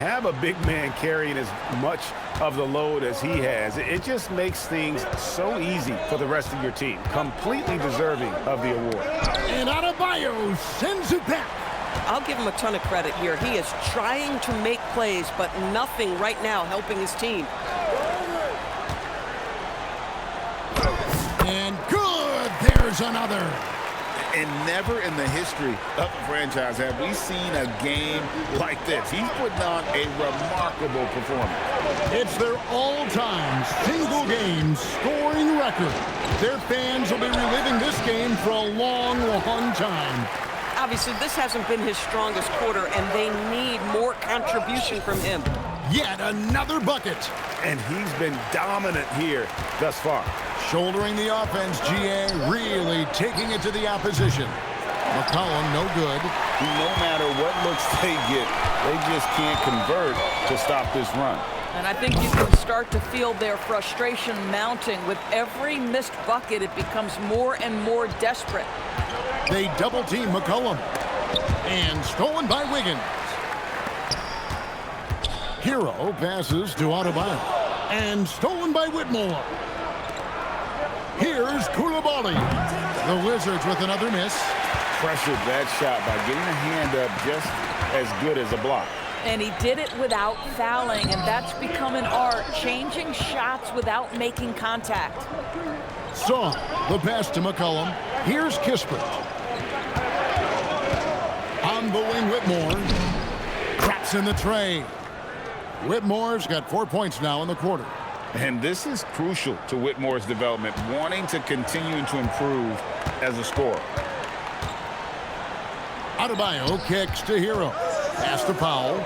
Have a big man carrying as much of the load as he has. It just makes things so easy for the rest of your team. Completely deserving of the award. And Adebayo sends it back. I'll give him a ton of credit here. He is trying to make plays, but nothing right now helping his team. And good. There's another. And never in the history of the franchise have we seen a game like this. He's putting on a remarkable performance. It's their all-time single-game scoring record. Their fans will be reliving this game for a long, long time. Obviously, this hasn't been his strongest quarter, and they need more contribution from him. Yet another bucket. And he's been dominant here thus far. Shouldering the offense, GA really taking it to the opposition. McCollum, no good. No matter what looks they get, they just can't convert to stop this run. And I think you can start to feel their frustration mounting. With every missed bucket, it becomes more and more desperate. They double-team McCollum. And stolen by Wiggins. Hero passes to Adebayo. And stolen by Whitmore. Here's Koulibaly. The Wizards with another miss. Pressured that shot by getting a hand up just as good as a block. And he did it without fouling, and that's become an art, changing shots without making contact. Saw the pass to McCollum. Here's Kispert. On the wing, Whitmore. Traps in the tray. Whitmore's got 4 points now in the quarter. And this is crucial to Whitmore's development, wanting to continue to improve as a scorer. Adebayo kicks to Hero. Pass to Powell.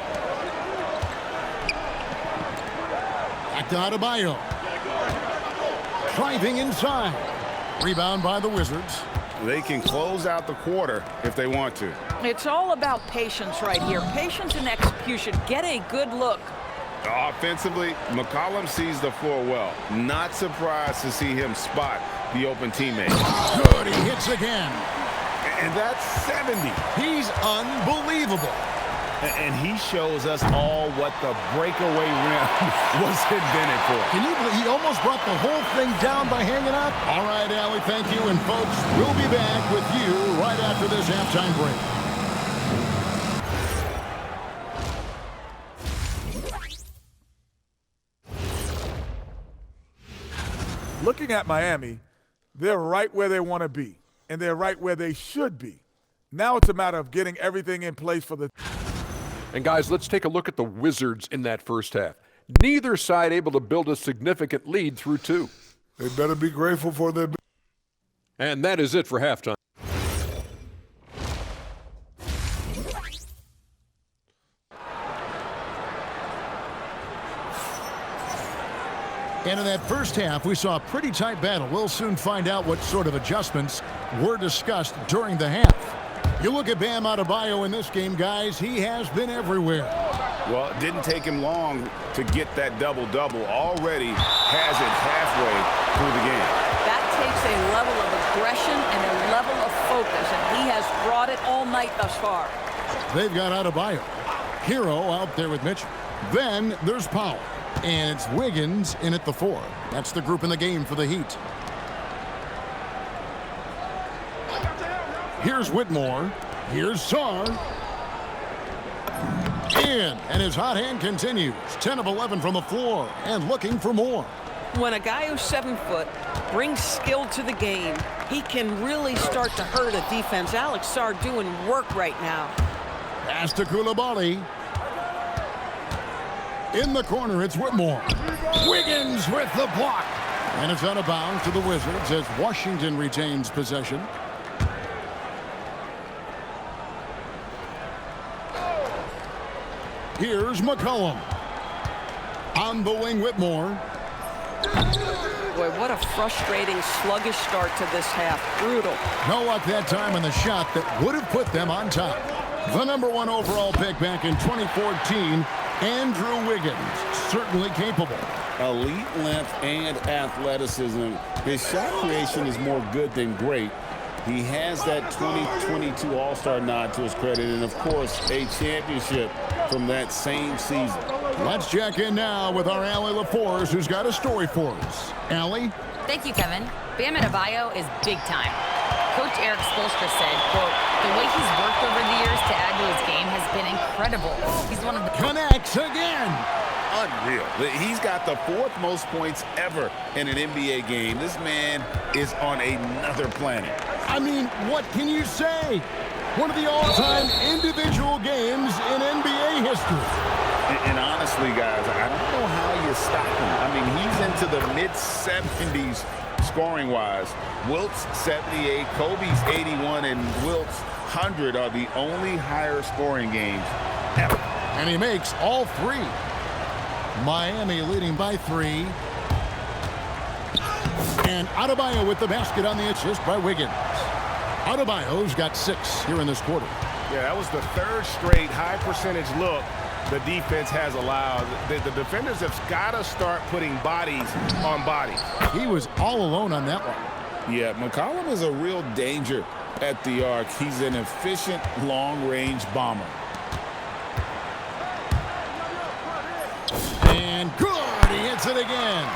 Back to Adebayo. Driving inside. Rebound by the Wizards. They can close out the quarter if they want to. It's all about patience right here. Patience and execution. Get a good look. Offensively, McCollum sees the floor well. Not surprised to see him spot the open teammate. Good, he hits again. And that's 70. He's unbelievable. And he shows us all what the breakaway rim was invented for. Can you believe he almost brought the whole thing down by hanging up? All right, Allie, thank you. And folks, we'll be back with you right after this halftime break. Looking at Miami, they're right where they want to be, and they're right where they should be. Now it's a matter of getting everything in place for the... And guys, let's take a look at the Wizards in that first half. Neither side able to build a significant lead through two. They better be grateful for their... And that is it for halftime. And in that first half, we saw a pretty tight battle. We'll soon find out what sort of adjustments were discussed during the half. You look at Bam Adebayo in this game, guys, he has been everywhere. Well, it didn't take him long to get that double-double. Already has it halfway through the game. That takes a level of aggression and a level of focus, and he has brought it all night thus far. They've got Adebayo. Hero out there with Mitchell. Then there's Powell. And it's Wiggins in at the 4. That's the group in the game for the Heat. Here's Whitmore. Here's Sarr. And his hot hand continues. 10 of 11 from the floor and looking for more. When a guy who's 7 foot brings skill to the game, he can really start to hurt a defense. Alex Sarr doing work right now. Pass to Koulibaly. In the corner, it's Whitmore. Wiggins with the block. And it's out of bounds to the Wizards as Washington retains possession. Here's McCollum. On the wing, Whitmore. Boy, what a frustrating, sluggish start to this half. Brutal. No luck that time on the shot that would have put them on top. The #1 overall pick back in 2014, Andrew Wiggins, certainly capable. Elite length and athleticism. His shot creation is more good than great. He has that 2022 All-Star nod to his credit, and of course, a championship from that same season. Let's check in now with our Allie LaForce, who's got a story for us. Allie? Thank you, Kevin. Bam Adebayo is big time. Coach Eric Spoelstra said, quote, the way he's worked over the years to add to his game has been incredible. He's one of the... Connects again. Unreal. He's got the 4th most points ever in an NBA game. This man is on another planet. I mean, what can you say? One of the all-time individual games in NBA history. And honestly, guys, I don't know how you stop him. I mean, he's into the mid-70s scoring-wise. Wilt's 78, Kobe's 81, and Wilt's 100 are the only higher scoring games ever. And he makes all 3. Miami leading by 3. And Adebayo with the basket on the assist by Wiggins. Adebayo's got 6 here in this quarter. Yeah, that was the 3rd straight high percentage look the defense has allowed. The defenders have got to start putting bodies on bodies. He was all alone on that one. Yeah, McCollum is a real danger at the arc. He's an efficient long-range bomber. And good, he hits it again.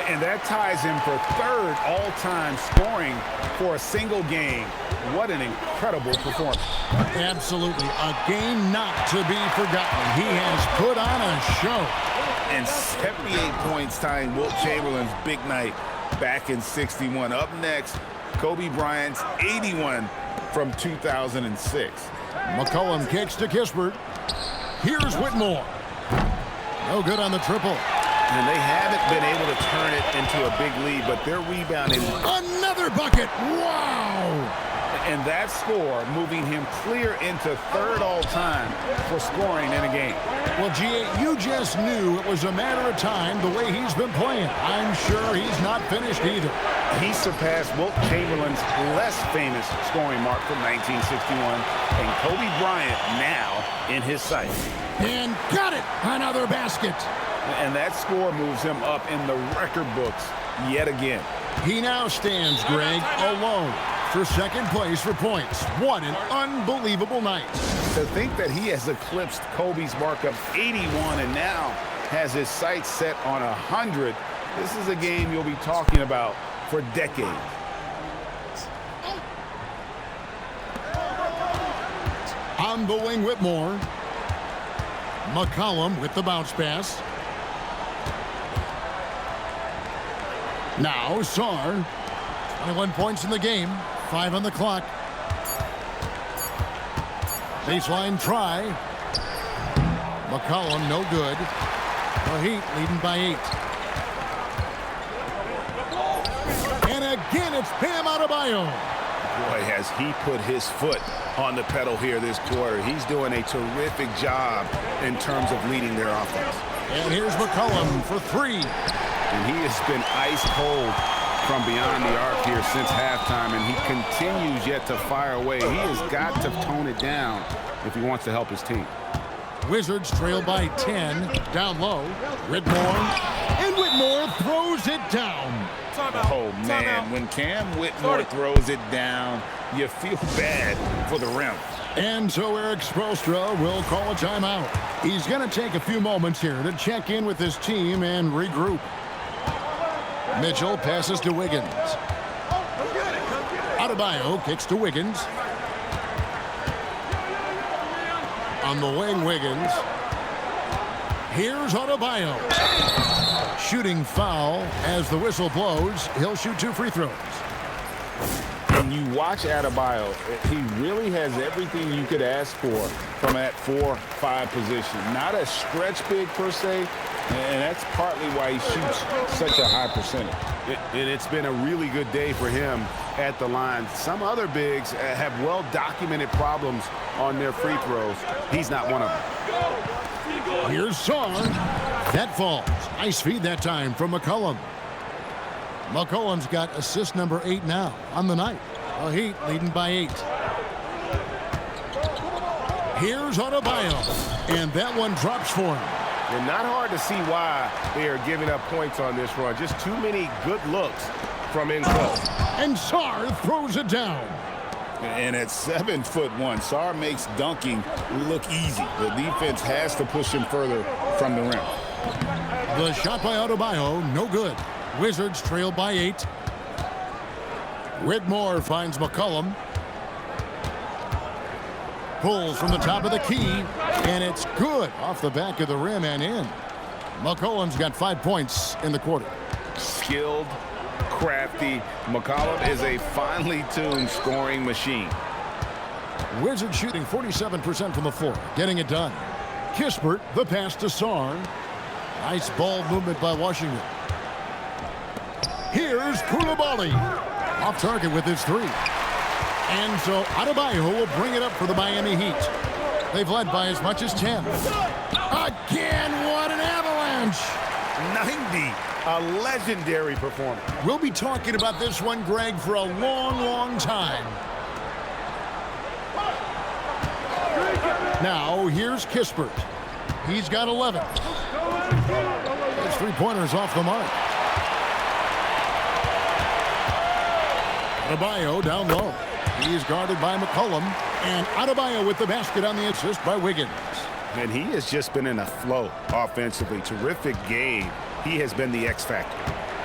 And that ties him for 3rd all-time scoring for a single game. What an incredible performance. Absolutely, a game not to be forgotten. He has put on a show. And 78 points tying Wilt Chamberlain's big night back in '61. Up next, Kobe Bryant's 81 from 2006. McCollum kicks to Kispert. Here's Whitmore. No good on the triple. And they haven't been able to turn it into a big lead, but they're rebounding. Another bucket. Wow. And that score moving him clear into 3rd all-time for scoring in a game. Well, G.A., you just knew it was a matter of time the way he's been playing. I'm sure he's not finished either. He surpassed Wilt Chamberlain's less famous scoring mark from 1961, and Kobe Bryant now in his sights. And got it. Another basket. And that score moves him up in the record books yet again. He now stands, Greg, alone for 2nd place for points. What an unbelievable night. To think that he has eclipsed Kobe's mark of 81 and now has his sights set on 100, this is a game you'll be talking about for decades. On the wing, Whitmore. McCollum with the bounce pass. Now Sarr. 21 points in the game. 5 on the clock. Baseline try. McCollum no good. The Heat leading by 8. And again it's Bam Adebayo. Boy, has he put his foot on the pedal here this quarter. He's doing a terrific job in terms of leading their offense. And here's McCollum for 3. And he has been ice cold from beyond the arc here since halftime, and he continues yet to fire away. He has got to tone it down if he wants to help his team. Wizards trail by 10. Down low. Whitmore. And Whitmore throws it down. Oh, man, when Cam Whitmore throws it down, you feel bad for the rim. And so Eric Spoelstra will call a timeout. He's going to take a few moments here to check in with his team and regroup. Mitchell passes to Wiggins. Adebayo kicks to Wiggins. On the wing, Wiggins. Here's Adebayo. Shooting foul as the whistle blows. He'll shoot 2 free throws. And you watch Adebayo, he really has everything you could ask for from that 4-5 position. Not a stretch big per se, and that's partly why he shoots such a high percentage. And it's been a really good day for him at the line. Some other bigs have well-documented problems on their free throws. He's not one of them. Here's Sarr. That falls. Nice feed that time from McCollum. McCollum's got assist number 8 now on the night. The Heat leading by 8. Here's Adebayo. And that one drops for him. And not hard to see why they are giving up points on this run. Just too many good looks from in close. And Sarr throws it down. And at 7'1", Sarr makes dunking look easy. The defense has to push him further from the rim. The shot by Adebayo, no good. Wizards trail by 8. Whitmore finds McCollum. Pulls from the top of the key, and it's good off the back of the rim and in. McCollum's got 5 points in the quarter. Skilled, crafty. McCollum is a finely tuned scoring machine. Wizards shooting 47% from the floor, getting it done. Kispert, the pass to Sarr. Nice ball movement by Washington. Here's Koulibaly. Off target with his 3. And so Adebayo will bring it up for the Miami Heat. They've led by as much as 10. Again, what an avalanche! 90, a legendary performance. We'll be talking about this one, Greg, for a long, long time. Now, here's Kispert. He's got 11. His 3-pointers off the mark. Adebayo down low. He is guarded by McCollum. And Adebayo with the basket on the assist by Wiggins. And he has just been in a flow offensively. Terrific game. He has been the X factor.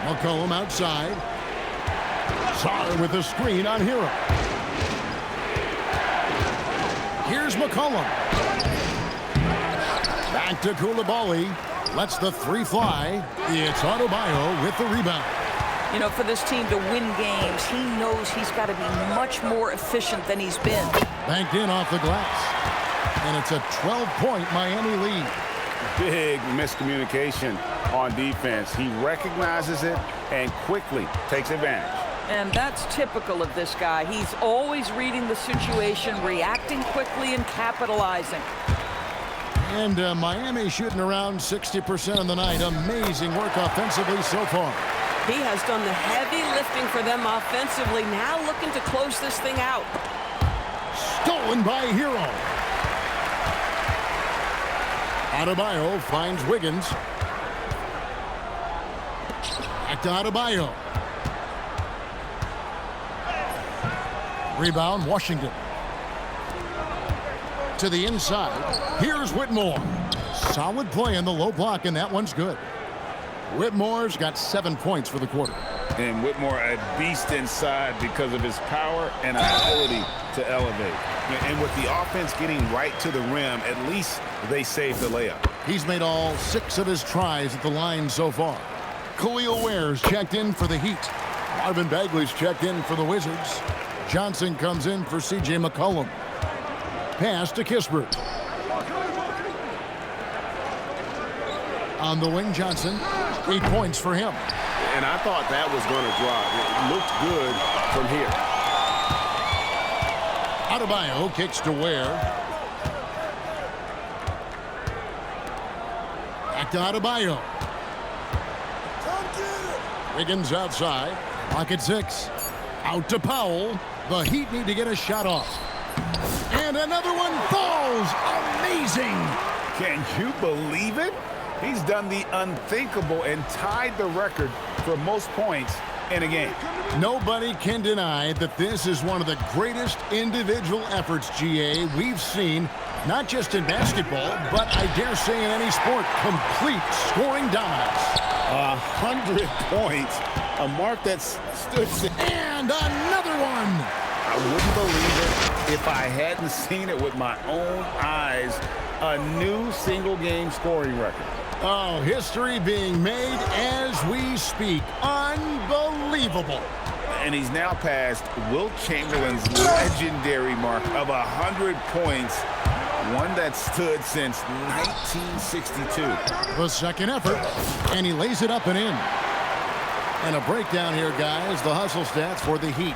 McCollum outside. Sarr with the screen on Hero. Here's McCollum. Back to Koulibaly. Lets the 3 fly. It's Adebayo with the rebound. You know, for this team to win games, he knows he's got to be much more efficient than he's been. Banked in off the glass. And it's a 12-point Miami lead. Big miscommunication on defense. He recognizes it and quickly takes advantage. And that's typical of this guy. He's always reading the situation, reacting quickly, and capitalizing. And Miami shooting around 60% of the night. Amazing work offensively so far. He has done the heavy lifting for them offensively. Now looking to close this thing out. Stolen by Hero. Adebayo finds Wiggins. Back to Adebayo. Rebound, Washington. To the inside. Here's Whitmore. Solid play in the low block, and that one's good. Whitmore's got 7 points for the quarter. And Whitmore a beast inside because of his power and ability to elevate. And with the offense getting right to the rim, at least they saved the layup. He's made all 6 of his tries at the line so far. Khalil Ware's checked in for the Heat. Marvin Bagley's checked in for the Wizards. Johnson comes in for C.J. McCollum. Pass to Kispert. On the wing, Johnson. 8 points for him. And I thought that was going to drop. It looked good from here. Adebayo kicks to Ware. Back to Adebayo. Wiggins outside. Pocket 6. Out to Powell. The Heat need to get a shot off. And another one falls. Amazing. Can you believe it? He's done the unthinkable and tied the record for most points in a game. Nobody can deny that this is one of the greatest individual efforts, GA, we've seen, not just in basketball, but I dare say in any sport. Complete scoring dominance. 100 points, a mark that's stood. And another one. I wouldn't believe it if I hadn't seen it with my own eyes. A new single-game scoring record. Oh, history being made as we speak. Unbelievable. And he's now passed Wilt Chamberlain's legendary mark of 100 points, one that stood since 1962. The second effort, and he lays it up and in. And a breakdown here, guys. The hustle stats for the Heat.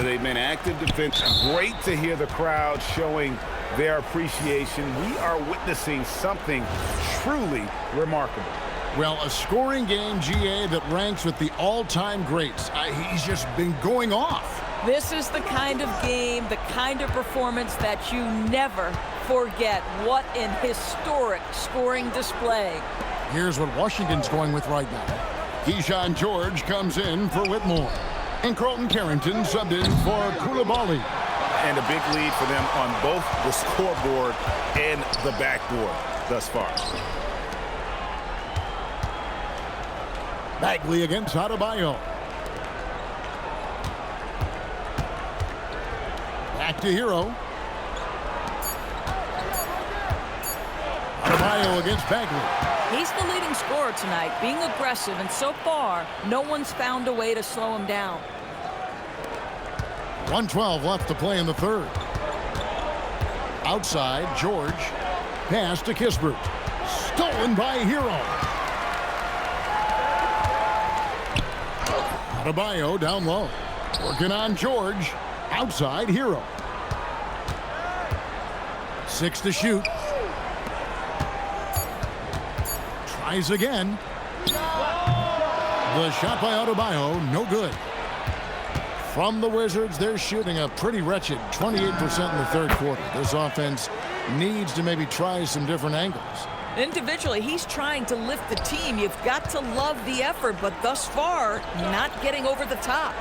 They've been active defense. Great to hear the crowd showing their appreciation. We are witnessing something truly remarkable. Well, a scoring game, GA, that ranks with the all-time greats. He's just been going off. This is the kind of game, the kind of performance that you never forget. What an historic scoring display. Here's what Washington's going with right now. Keyshawn George comes in for Whitmore. And Carlton Carrington subbed in for Koulibaly. and a big lead for them on both the scoreboard and the backboard thus far. Bagley against Adebayo. Back to Hero. Adebayo against Bagley. He's the leading scorer tonight, being aggressive, and so far, no one's found a way to slow him down. 1:12 left to play in the third. Outside, George. Pass to Kispert. Stolen by Hero. Adebayo down low. Working on George. Outside, Hero. 6 to shoot. Tries again. The shot by Adebayo, no good. From the Wizards, they're shooting a pretty wretched 28% in the third quarter. This offense needs to maybe try some different angles. Individually, he's trying to lift the team. You've got to love the effort, but thus far, not getting over the top.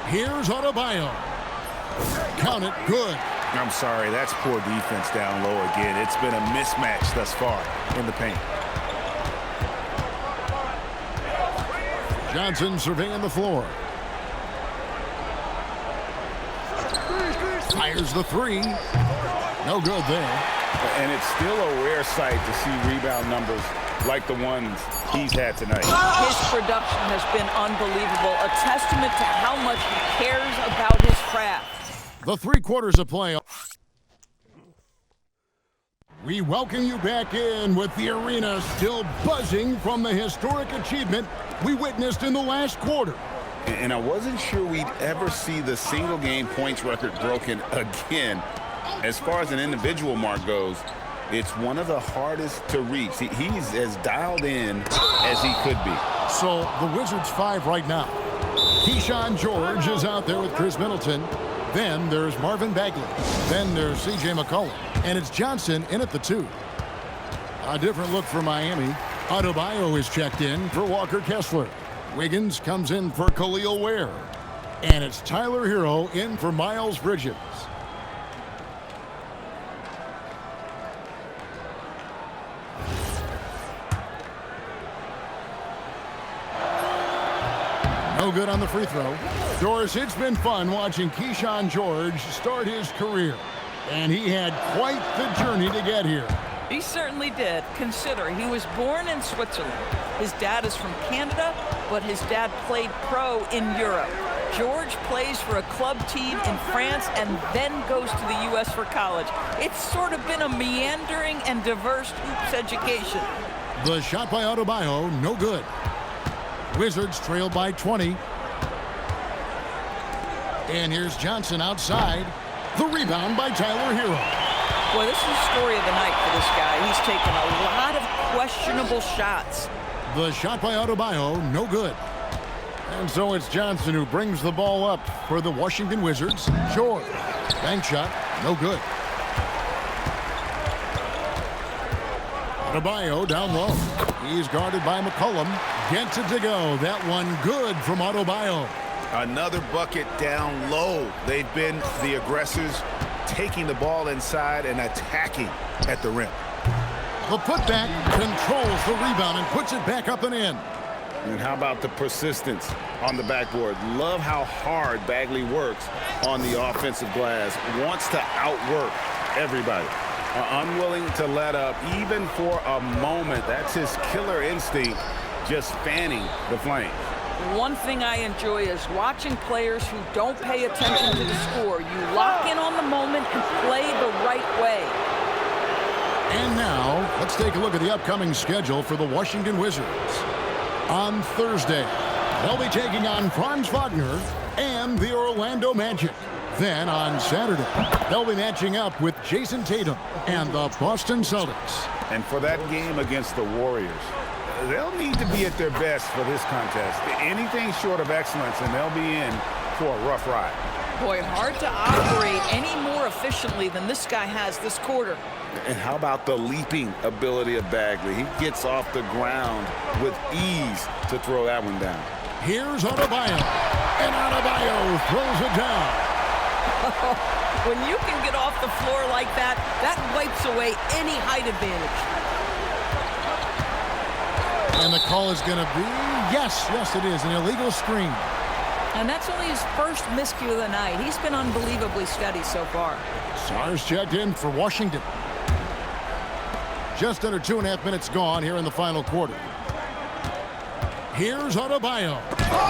Here's Adebayo. Count it, good. I'm sorry, that's poor defense down low again. It's been a mismatch thus far in the paint. Johnson surveying the floor. Fires the three. No good there. And it's still a rare sight to see rebound numbers like the ones he's had tonight. His production has been unbelievable, a testament to how much he cares about his craft. The 3 quarters of play. We welcome you back in with the arena still buzzing from the historic achievement we witnessed in the last quarter. And I wasn't sure we'd ever see the single game points record broken again. As far as an individual mark goes, it's one of the hardest to reach. He's as dialed in as he could be. So the Wizards 5 right now. Keyshawn George is out there with Chris Middleton. Then there's Marvin Bagley. Then there's C.J. McCollum. And it's Johnson in at the 2. A different look for Miami. Adebayo is checked in for Walker Kessler. Wiggins comes in for Khalil Ware. And it's Tyler Hero in for Miles Bridges. No good on the free throw. Doris, it's been fun watching Keyshawn George start his career. And he had quite the journey to get here. He certainly did. Consider he was born in Switzerland. His dad is from Canada, but his dad played pro in Europe. George plays for a club team in France and then goes to the U.S. for college. It's sort of been a meandering and diverse hoops education. The shot by Adebayo, no good. Wizards trail by 20. And here's Johnson outside. The rebound by Tyler Hero. Boy, this is the story of the night for this guy. He's taken a lot of questionable shots. The shot by Adebayo, no good. And so it's Johnson who brings the ball up for the Washington Wizards. George, bank shot, no good. Adebayo down low. He's guarded by McCollum. Gets it to go. That one good from Adebayo. Another bucket down low. They've been the aggressors, taking the ball inside and attacking at the rim. The putback controls the rebound and puts it back up and in. And how about the persistence on the backboard? Love how hard Bagley works on the offensive glass. Wants to outwork everybody. Unwilling to let up even for a moment. That's his killer instinct, just fanning the flame. One thing I enjoy is watching players who don't pay attention to the score. You lock in on the moment and play the right way. And now, let's take a look at the upcoming schedule for the Washington Wizards. On Thursday, they'll be taking on Franz Wagner and the Orlando Magic. Then on Saturday, they'll be matching up with Jason Tatum and the Boston Celtics. And for that game against the Warriors, they'll need to be at their best for this contest. Anything short of excellence, and they'll be in for a rough ride. Boy, hard to operate any more efficiently than this guy has this quarter. And how about the leaping ability of Bagley? He gets off the ground with ease to throw that one down. Here's Adebayo. And Adebayo throws it down. When you can get off the floor like that, that wipes away any height advantage. And the call is going to be, yes, it is, an illegal screen. And that's only his first miscue of the night. He's been unbelievably steady so far. Sars checked in for Washington. Just under 2.5 minutes gone here in the final quarter. Here's Adebayo.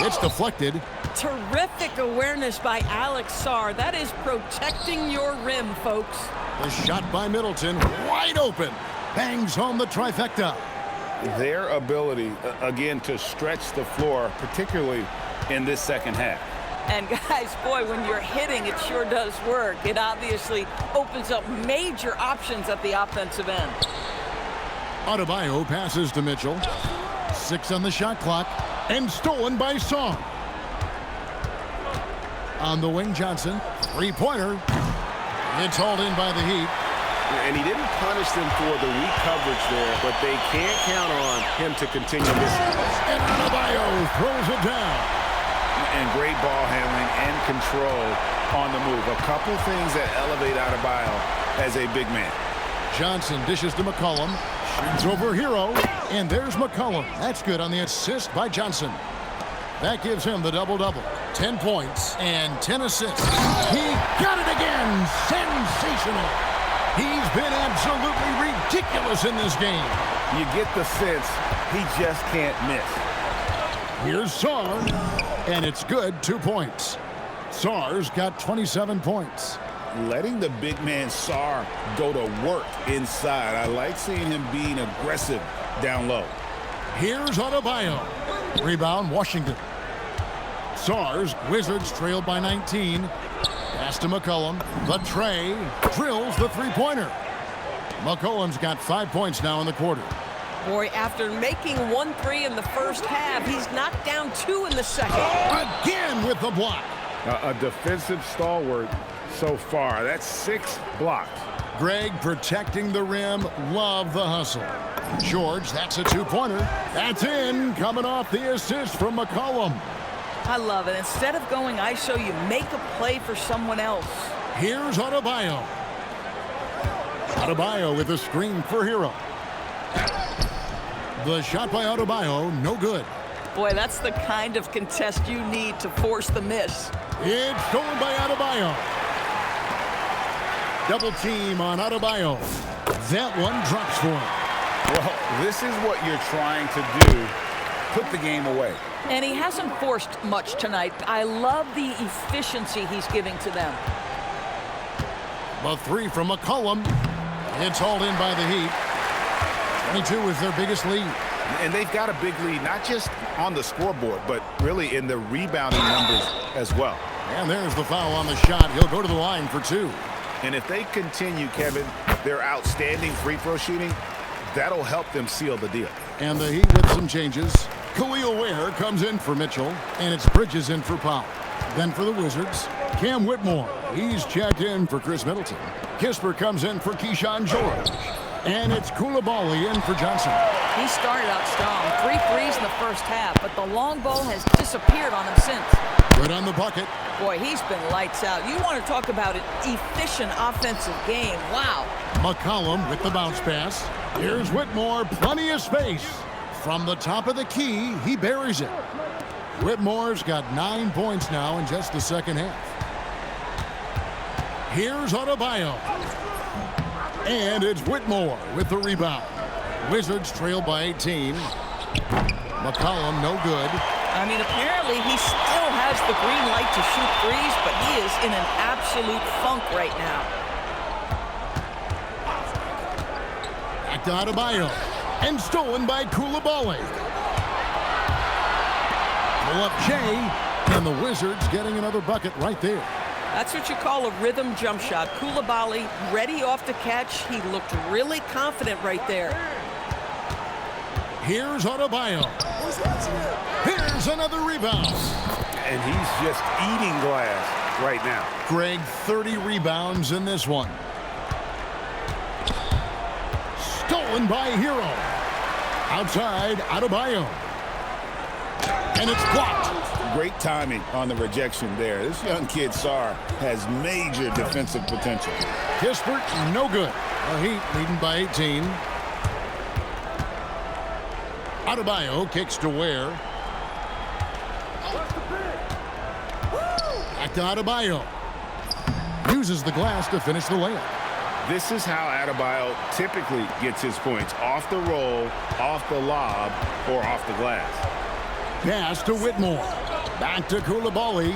It's deflected. Terrific awareness by Alex Sarr. That is protecting your rim, folks. The shot by Middleton, wide open. Bangs home the trifecta. Their ability, again, to stretch the floor, particularly in this second half. And guys, boy, when you're hitting, it sure does work. It obviously opens up major options at the offensive end. Adebayo passes to Mitchell. 6 on the shot clock, and stolen by Sarr. On the wing, Johnson. Three-pointer. It's hauled in by the Heat. And he didn't punish them for the weak coverage there, but they can't count on him to continue missing. And Adebayo throws it down. And great ball handling and control on the move. A couple things that elevate Adebayo as a big man. Johnson dishes to McCollum. Shoots over Hero. And there's McCollum. That's good on the assist by Johnson. That gives him the double-double. 10 points and 10 assists. He got it again. Sensational. He's been absolutely ridiculous in this game. You get the sense he just can't miss. Here's Sarr, and it's good. 2 points. Sarr's got 27 points. Letting the big man Sarr go to work inside. I like seeing him being aggressive down low. Here's Adebayo. Rebound, Washington. Sarr's Wizards trailed by 19. Pass to McCollum. The tray drills the three-pointer. McCollum's got 5 points now in the quarter. Boy, after making 1 3 in the first half, he's knocked down 2 in the second. Again with the block. A defensive stalwart so far. That's 6 blocks. Greg protecting the rim. Love the hustle. George, that's a 2-pointer. That's in. Coming off the assist from McCollum. I love it. Instead of going ISO, you make a play for someone else. Here's Adebayo. Adebayo with a screen for Hero. The shot by Adebayo, no good. Boy, that's the kind of contest you need to force the miss. It's stolen by Adebayo. Double team on Adebayo. That one drops for him. Well, this is what you're trying to do. Put the game away. And he hasn't forced much tonight. I love the efficiency he's giving to them. The 3 from McCollum. It's hauled in by the Heat. 22 is their biggest lead. And they've got a big lead, not just on the scoreboard, but really in the rebounding numbers as well. And there's the foul on the shot. He'll go to the line for 2. And if they continue, Kevin, their outstanding free throw shooting, that'll help them seal the deal. And the Heat with some changes. Khalil Ware comes in for Mitchell, and it's Bridges in for Powell. Then for the Wizards, Cam Whitmore. He's checked in for Chris Middleton. Kisper comes in for Keyshawn George. And it's Koulibaly in for Johnson. He started out strong. 3 threes in the first half, but the long ball has disappeared on him since. Good on the bucket. Boy, he's been lights out. You want to talk about an efficient offensive game. Wow. McCollum with the bounce pass. Here's Whitmore, plenty of space. From the top of the key, he buries it. Whitmore's got 9 points now in just the second half. Here's Adebayo. And it's Whitmore with the rebound. Wizards trail by 18. McCollum, no good. I mean, apparently he still has the green light to shoot threes, but he is in an absolute funk right now. Back to Adebayo. And stolen by Koulibaly. Pull up Jay. And the Wizards getting another bucket right there. That's what you call a rhythm jump shot. Koulibaly ready off the catch. He looked really confident right there. Here's Adebayo. Here's another rebound. And he's just eating glass right now. Greg, 30 rebounds in this one. Stolen by Hero. Outside, Adebayo. And it's blocked. Great timing on the rejection there. This young kid, Sarr, has major defensive potential. Kispert, no good. The Heat leading by 18. Adebayo kicks to Ware. Back to Adebayo. Uses the glass to finish the layup. This is how Adebayo typically gets his points. Off the roll, off the lob, or off the glass. Pass to Whitmore. Back to Coulibaly.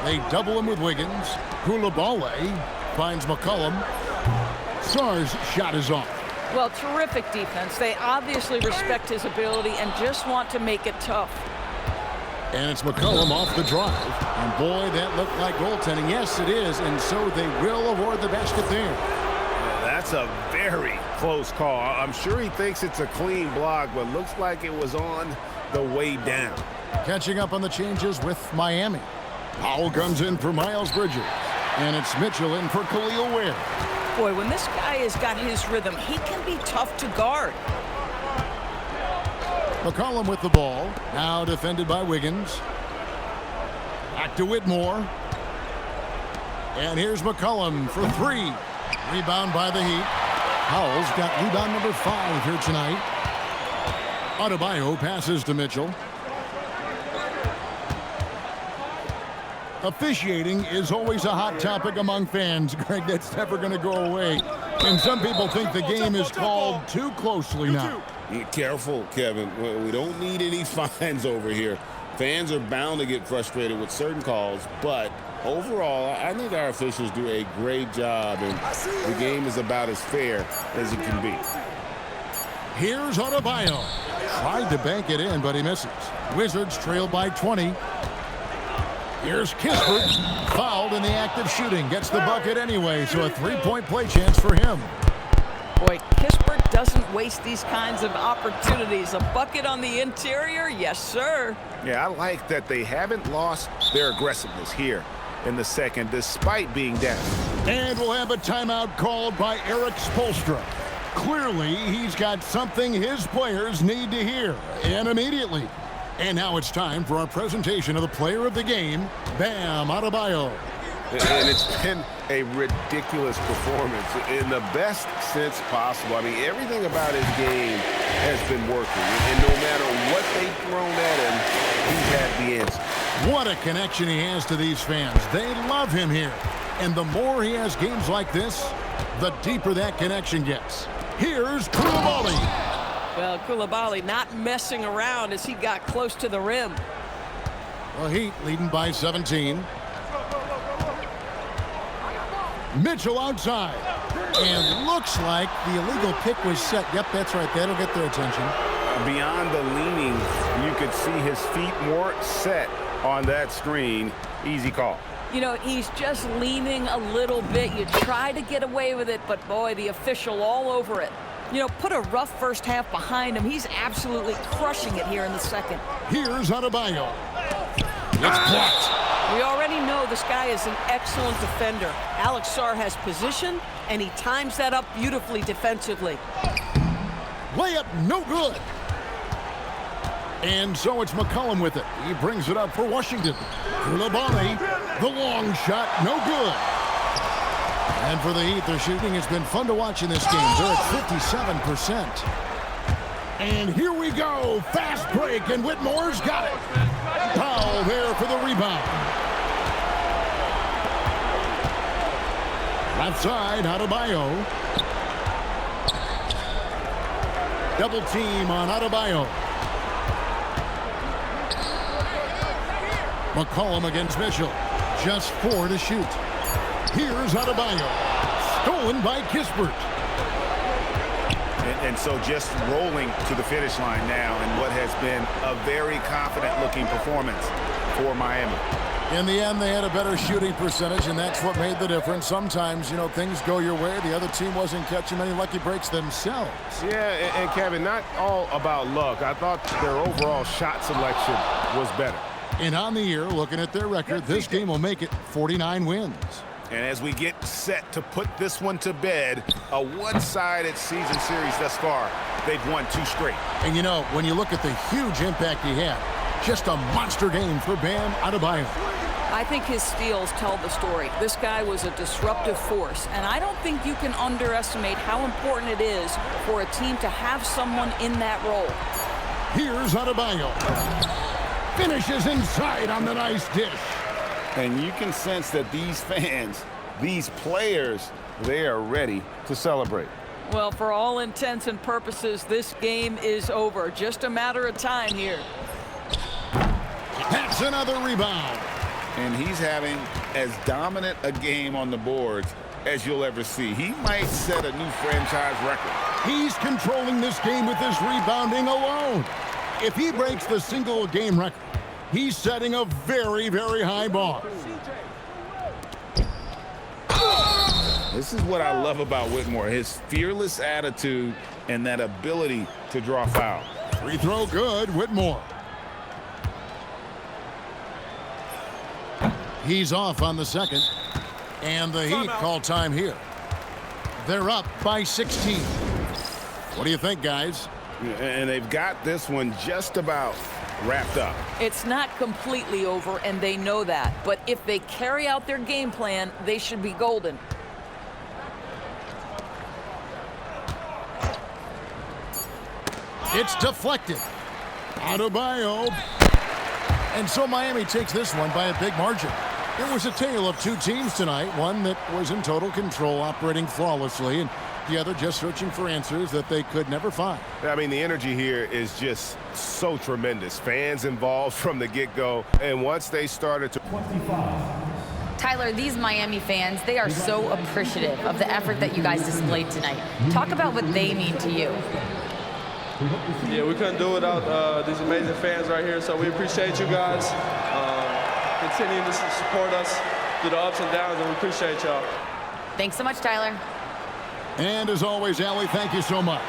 They double him with Wiggins. Coulibaly finds McCollum. Sarr's shot is off. Well, terrific defense. They obviously respect his ability and just want to make it tough. And it's McCollum off the drive. And boy, that looked like goaltending. Yes, it is. And so they will award the basket there. That's a very close call. I'm sure he thinks it's a clean block, but looks like it was on the way down. Catching up on the changes with Miami. Powell comes in for Miles Bridges. And it's Mitchell in for Khalil Ware. Boy, when this guy has got his rhythm, he can be tough to guard. McCollum with the ball. Now defended by Wiggins. Back to Whitmore. And here's McCollum for three. Rebound by the Heat. Powell's got rebound number 5 here tonight. Adebayo passes to Mitchell. Officiating is always a hot topic among fans, Greg. That's never going to go away. And some people think the game is called too closely now. Be careful, Kevin. We don't need any fines over here. Fans are bound to get frustrated with certain calls, but overall, I think our officials do a great job, and the game is about as fair as it can be. Here's Adebayo. Tried to bank it in, but he misses. Wizards trail by 20. Here's Kispert, fouled in the act of shooting. Gets the bucket anyway, so a three-point play chance for him. Boy, Kispert doesn't waste these kinds of opportunities. A bucket on the interior, yes, sir. Yeah, I like that they haven't lost their aggressiveness here in the second, despite being down. And we'll have a timeout called by Eric Spoelstra. Clearly, he's got something his players need to hear, and immediately. And now it's time for our presentation of the player of the game, Bam Adebayo. And it's been a ridiculous performance in the best sense possible. I mean, everything about his game has been working. And no matter what they've thrown at him, he's had the answer. What a connection he has to these fans. They love him here. And the more he has games like this, the deeper that connection gets. Here's Coulibaly. Well, Coulibaly not messing around as he got close to the rim. The Heat leading by 17. Mitchell outside. And looks like the illegal pick was set. Yep, that's right. That'll get their attention. Beyond the leaning, you could see his feet more set on that screen. Easy call. You know, he's just leaning a little bit. You try to get away with it, but boy, the official all over it. You know, put a rough first half behind him. He's absolutely crushing it here in the second. Here's Adebayo. It's blocked. We already know this guy is an excellent defender. Alex Sarr has position, and he times that up beautifully defensively. Layup no good. And so it's McCollum with it. He brings it up for Washington. Coulibaly, the long shot, no good. And for the Heat, their shooting has been fun to watch in this game. They're at 57%. And here we go. Fast break, and Whitmore's got it. Powell there for the rebound. Left side, Adebayo. Double team on Adebayo. McCollum against Mitchell. Just 4 to shoot. Here's Adebayo. Stolen by Kispert. And so just rolling to the finish line now in what has been a very confident-looking performance for Miami. In the end, they had a better shooting percentage, and that's what made the difference. Sometimes, you know, things go your way. The other team wasn't catching many lucky breaks themselves. Yeah, and Kevin, not all about luck. I thought their overall shot selection was better. And on the year, looking at their record, this game will make it 49 wins. And as we get set to put this one to bed, a one-sided season series thus far, they've won 2 straight. And you know, when you look at the huge impact he had, Just a monster game for Bam Adebayo. I think his steals tell the story. This guy was a disruptive force, and I don't think you can underestimate how important it is for a team to have someone in that role. Here's Adebayo. Finishes inside on the nice dish. And you can sense that these fans, these players, they are ready to celebrate. Well, for all intents and purposes, this game is over. Just a matter of time here. That's another rebound. And he's having as dominant a game on the boards as you'll ever see. He might set a new franchise record. He's controlling this game with his rebounding alone. If he breaks the single game record, he's setting a very, very high bar. This is what I love about Whitmore, his fearless attitude and that ability to draw foul. Free throw good, Whitmore. He's off on the second. And the Heat call time here. They're up by 16. What do you think, guys? And they've got this one just about wrapped up. It's not completely over, and they know that. But if they carry out their game plan, they should be golden. It's deflected. Adebayo. And so Miami takes this one by a big margin. It was a tale of two teams tonight, one that was in total control, operating flawlessly, and the other just searching for answers that they could never find. I mean, the energy here is just so tremendous. Fans involved from the get-go, and once they started to... Tyler, these Miami fans, they are so appreciative of the effort that you guys displayed tonight. Talk about what they mean to you. Yeah, we couldn't do it without these amazing fans right here, so we appreciate you guys. Continue to support us through the ups and downs, and we appreciate y'all. Thanks so much, Tyler. And as always, Allie, thank you so much.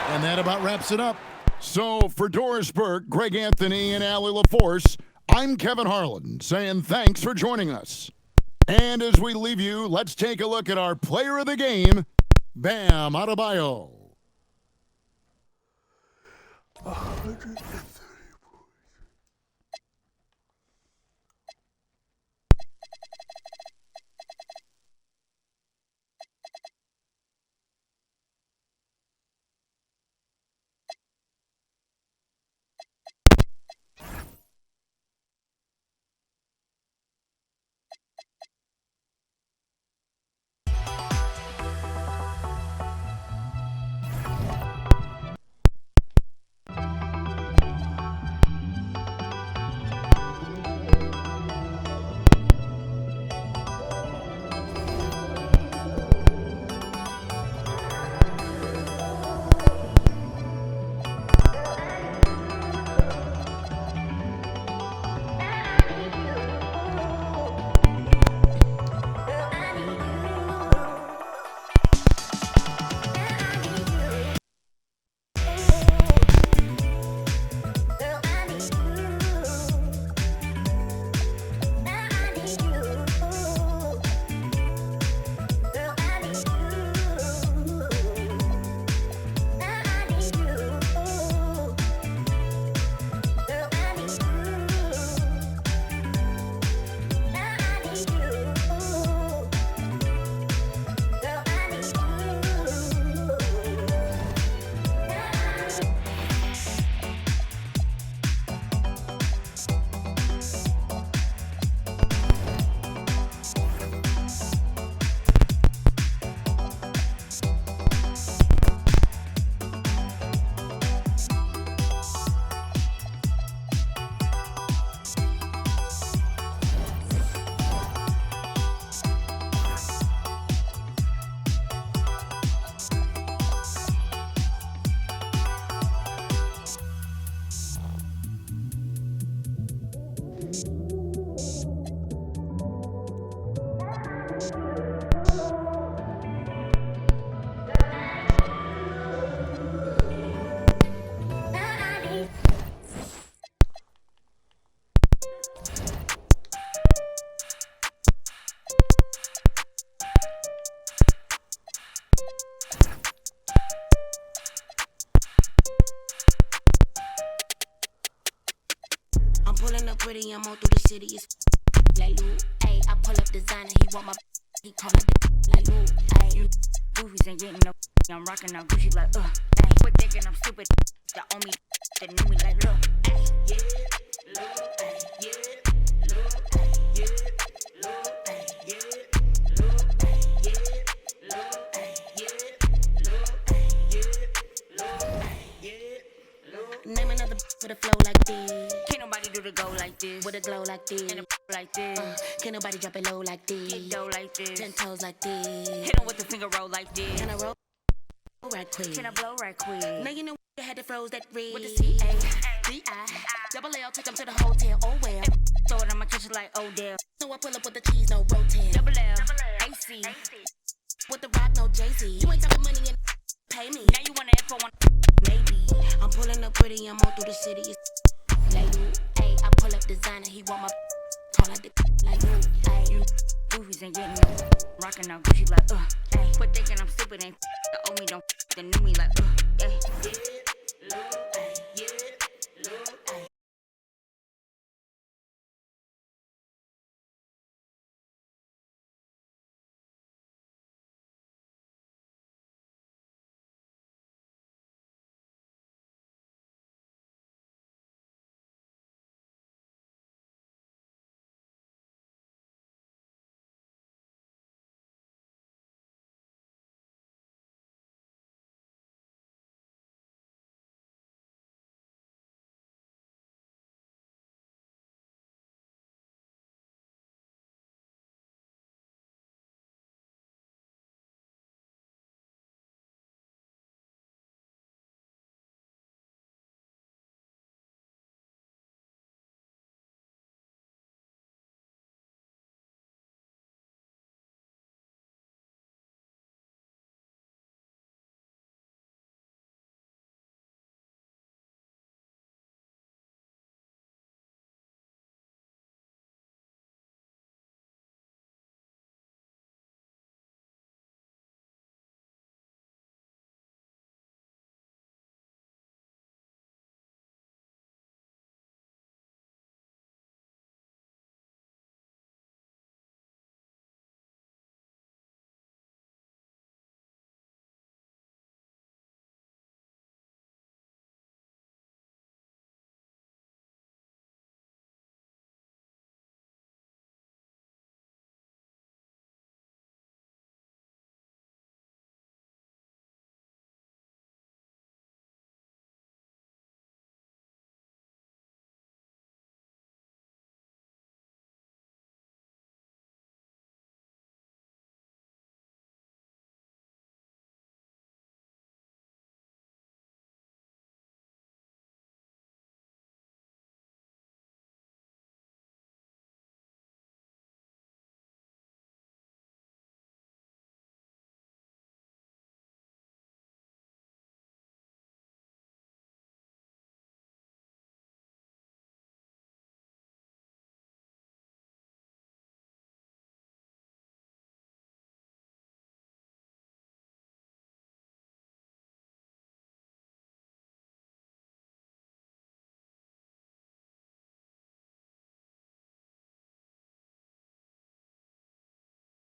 And that about wraps it up. So for Doris Burke, Greg Anthony, and Allie LaForce, I'm Kevin Harlan saying thanks for joining us. And as we leave you, let's take a look at our player of the game, Bam Adebayo. 130 points. pulling up pretty, I'm all through the city. It's like Lou, ayy. I pull up designer, he want my, he call my like Lou, ayy. You goofies ain't getting no, I'm rocking out Gucci like ayy. Quit thinking I'm stupid, the on me, that knew me like look, ayy, yeah, look, ayy, yeah, look, ayy, yeah, look, ayy, yeah, look, ayy, yeah, look, ayy, yeah, look, ayy, yeah, look, ayy, yeah, look. Name another with a flow like this. Can't nobody do the go like this. With a glow like this. And a like this. Can't nobody drop it low like this. Get dough like this. 10 toes like this. Hit 'em with the finger roll like this. Can I roll right quick? Can I blow right quick? Now you know you had to froze that red. With the C-A-D-I. Double L, take 'em to the hotel. Oh well. Throw it on my kitchen like Odell. So I pull up with the cheese, no rotel. Double L, AC. With the rock, no Jay-Z. You ain't talking money and pay me. Now you wanna F on one. Maybe. I'm pulling up pretty, I'm all through the city. It's like Lou, ayy. I pull up designer, he want my call out the like Lou, ayy. You goofies ain't getting no rockin' out Gucci like ayy. Quit thinking I'm stupid, ain't the owe me, don't the knew me like ayy.